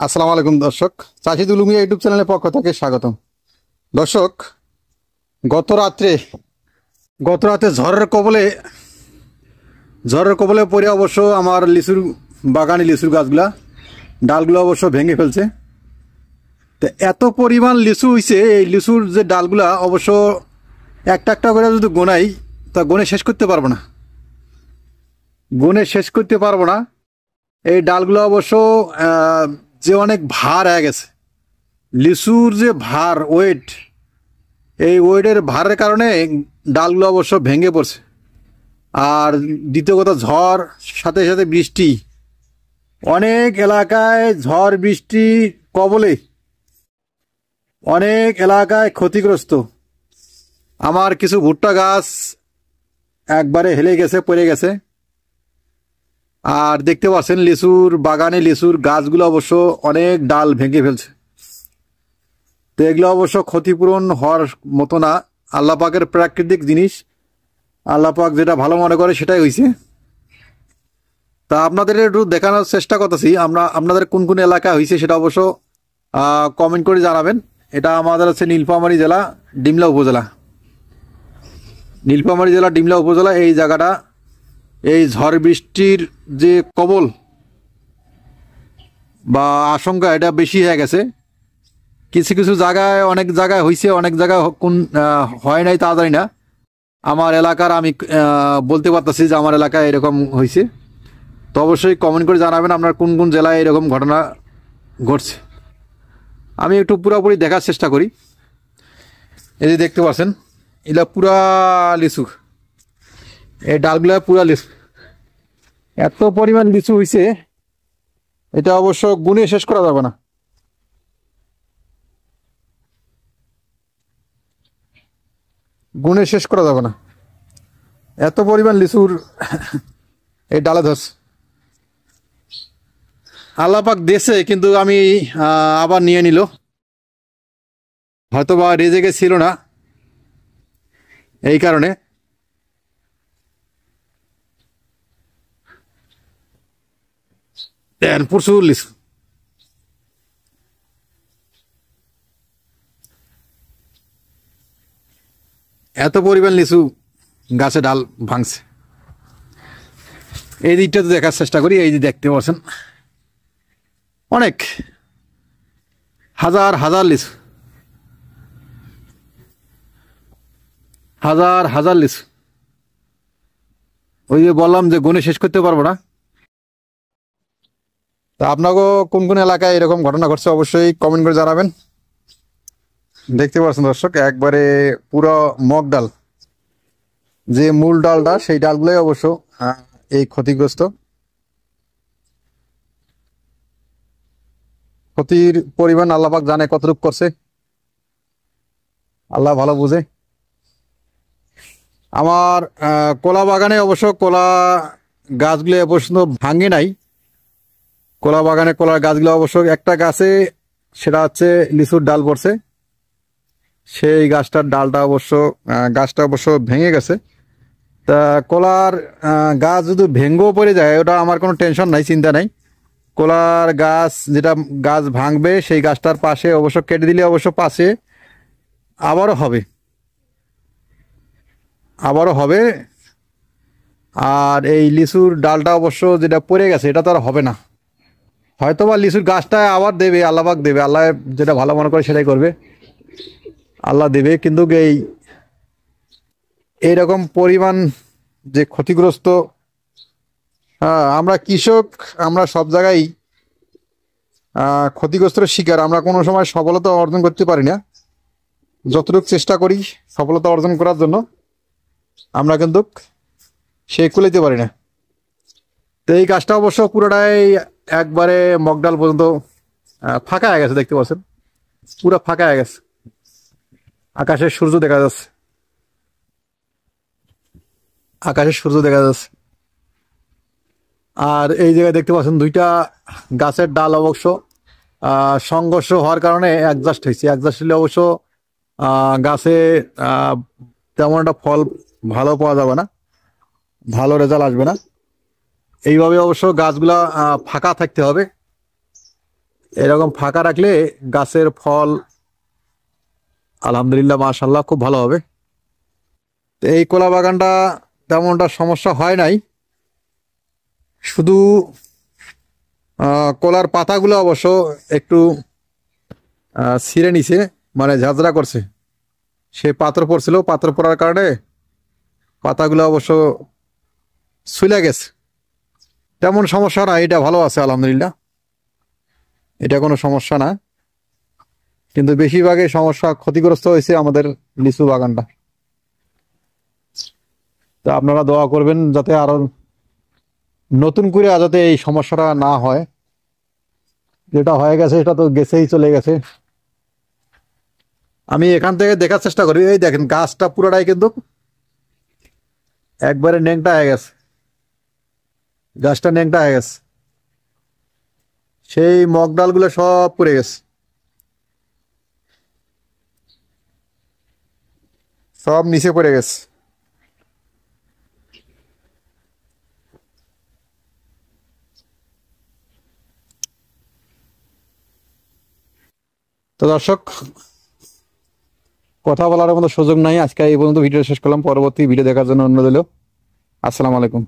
আসসালামু আলাইকুম দর্শক, চাষিদ উলুমিয়া ইউটিউব চ্যানেলের পক্ষ থেকে স্বাগতম। দর্শক, গত রাত্রে গত রাতে ঝড়ের কবলে পড়ে অবশ্য আমার লিচুর বাগানে লিচুর গাছগুলা ডালগুলো অবশ্য ভেঙে ফেলছে। তো এত পরিমাণ লিচু হইছে, এই লিচুর যে ডালগুলা অবশ্য একটা একটা করে যদি গোনাই তা গুনে শেষ করতে পারবো না। এই ডালগুলো অবশ্য যে অনেক ভার হয়ে গেছে। লিচুর যে ভার ওয়েট, এই ওয়েটের ভারের কারণে ডালগুলো অবশ্য ভেঙে পড়ছে। আর দ্বিতীয় কথা, ঝড় সাথে সাথে বৃষ্টি, অনেক এলাকায় ঝড় বৃষ্টি কবলে অনেক এলাকায় ক্ষতিগ্রস্ত। আমার কিছু ভুট্টা গাছ একবারে হেলে গেছে, পড়ে গেছে। আর দেখতে পাচ্ছেন লিচুর বাগানে লিচুর গাছগুলো অবশ্য অনেক ডাল ভেঙে ফেলছে। তো এগুলো অবশ্য ক্ষতিপূরণ হওয়ার মতো না, আল্লাহ পাকের প্রাকৃতিক জিনিস, আল্লাহ পাক যেটা ভালো মনে করে সেটাই হয়েছে। তা আপনাদের একটু দেখানোর চেষ্টা করতেছি আপনাদের কোন কোন এলাকা হয়েছে সেটা অবশ্য কমেন্ট করে জানাবেন। এটা আমাদের হচ্ছে নীলফামারী জেলা ডিমলা উপজেলা। এই জায়গাটা এই ঝড় বৃষ্টির যে কবল বা আশঙ্কা, এটা বেশি হয়ে গেছে। কিছু কিছু জায়গায়, অনেক জায়গায় হয়েছে, অনেক জায়গায় কোন হয় নাই তা জানি না। আমার এলাকার আমি বলতে পারতেছি যে আমার এলাকায় এরকম হয়েছে। তো অবশ্যই কমেন্ট করে জানাবেন আপনার কোন কোন জেলায় এরকম ঘটনা ঘটছে। আমি একটু পুরোপুরি দেখার চেষ্টা করি। এই যে দেখতে পাচ্ছেন, এগুলা পুরা লিচু, এই ডালগুলা পুরা লিচু। এত পরিমাণ লিচু হয়েছে, এটা অবশ্য গুণে শেষ করা যাবে না। গুণে শেষ করা যাবে না, এত পরিমাণ লিচুর এই ডালে ধরছে। আল্লাহ পাক দেশে, কিন্তু আমি আবার নিয়ে নিল, হয়তো বা রেজেকে ছিল না এই কারণে। প্রচুর লিচু, এত পরিমাণ লিচু গাছে ডাল ভাঙছে। এই দিকটা তো দেখার চেষ্টা করি। এই যে দেখতে পাচ্ছেন, অনেক হাজার হাজার লিচু, হাজার হাজার লিচু। ওই যে বললাম যে গুণে শেষ করতে পারবো না। তা আপনাকেও কোন কোন এলাকায় এরকম ঘটনা ঘটছে অবশ্যই কমেন্ট করে জানাবেন। দেখতে পাচ্ছেন দর্শক, একবারে পুরো মগ ডাল, যে মূল ডালটা, সেই ডালগুলোই অবশ্য এই ক্ষতিগ্রস্ত। ক্ষতির পরিমাণ আল্লাহ পাক জানে কতটুকু করছে, আল্লাহ ভালো বুঝে। আমার কলা বাগানে অবশ্য কলা গাছগুলো অবশ্য ভাঙে নাই। কলা বাগানে কলার গাছগুলো অবশ্য একটা গাছে, সেটা হচ্ছে লিচুর ডাল পড়ছে, সেই গাছটা অবশ্য ভেঙে গেছে। তা কলার গাছ যদি ভেঙ্গেও পড়ে যায়, ওটা আমার কোনো টেনশন নাই, চিন্তা নাই। কলার গাছ, যেটা গাছ ভাঙবে সেই গাছটার পাশে অবশ্য কেটে দিলে অবশ্য পাশে আবারও হবে। আর এই লিচুর ডালটা অবশ্য যেটা পড়ে গেছে, এটা তো আর হবে না। হয়তো বা লিচুর গাছটা আবার দেবে, আল্লাহ পাক দেবে, আল্লাহ যেটা ভালো মনে করে সেটাই করবে, আল্লাহ দেবে। কিন্তু এইরকম পরিমাণ যে ক্ষতিগ্রস্ত, আমরা কৃষক, আমরা সব জায়গায় ক্ষতিগ্রস্তের শিকার। আমরা কোনো সময় সফলতা অর্জন করতে পারি না। যতটুকু চেষ্টা করি সফলতা অর্জন করার জন্য, আমরা কিন্তু সে কুলাইতে পারি না। তো এই গাছটা অবশ্য পুরোটাই একবারে মগডাল পর্যন্ত ফাঁকা হয়ে গেছে। দেখতে পাচ্ছেন, পুরো ফাঁকা হয়ে গেছে। আকাশের সূর্য দেখা যাচ্ছে, আর এই জায়গায় দেখতে পাচ্ছেন দুইটা গাছের ডাল অবশ্য সংঘর্ষ হওয়ার কারণে অ্যাডজাস্ট হলে অবশ্য গাছে তেমন একটা ফল ভালো পাওয়া যাবে না, ভালো রেজাল্ট আসবে না। এইভাবে অবশ্য গাছগুলা ফাঁকা থাকতে হবে। এরকম ফাঁকা রাখলে গাছের ফল আলহামদুলিল্লাহ মাশাআল্লাহ খুব ভালো হবে। তো এই কলা বাগানটা তেমনটা সমস্যা হয় নাই, শুধু কলার পাতাগুলো অবশ্য একটু ছিঁড়ে নিছে, মানে ঝাঁঝরা করছে। সে পাথর পড়ছিল, পাথর পড়ার কারণে পাতাগুলো অবশ্য ছুলে গেছে। তেমন সমস্যা না, এটা ভালো আছে আলহামদুলিল্লাহ, এটা কোনো সমস্যা না। কিন্তু বেশিরভাগই সমস্যা, ক্ষতিগ্রস্ত হয়েছে আমাদের লিচু বাগানটা। তো আপনারা দোয়া করবেন যাতে আরো নতুন করে যাতে এই সমস্যাটা না হয়। যেটা হয়ে গেছে এটা তো গেছেই, চলে গেছে। আমি এখান থেকে দেখার চেষ্টা করি, এই দেখেন গাছটা পুরোটাই কিন্তু একবারে ন্যাংটা হয়ে গেছে, গাছটা ন্যাংটা হয়ে গেছে, সেই মগ ডালগুলো সব পড়ে গেছে, সব নিচে পড়ে গেছে। তো দর্শক, কথা বলার মতো সুযোগ নাই, আজকে এই পর্যন্ত ভিডিও শেষ করলাম। পরবর্তী ভিডিও দেখার জন্য অনুরোধ রইল। আসসালামু আলাইকুম।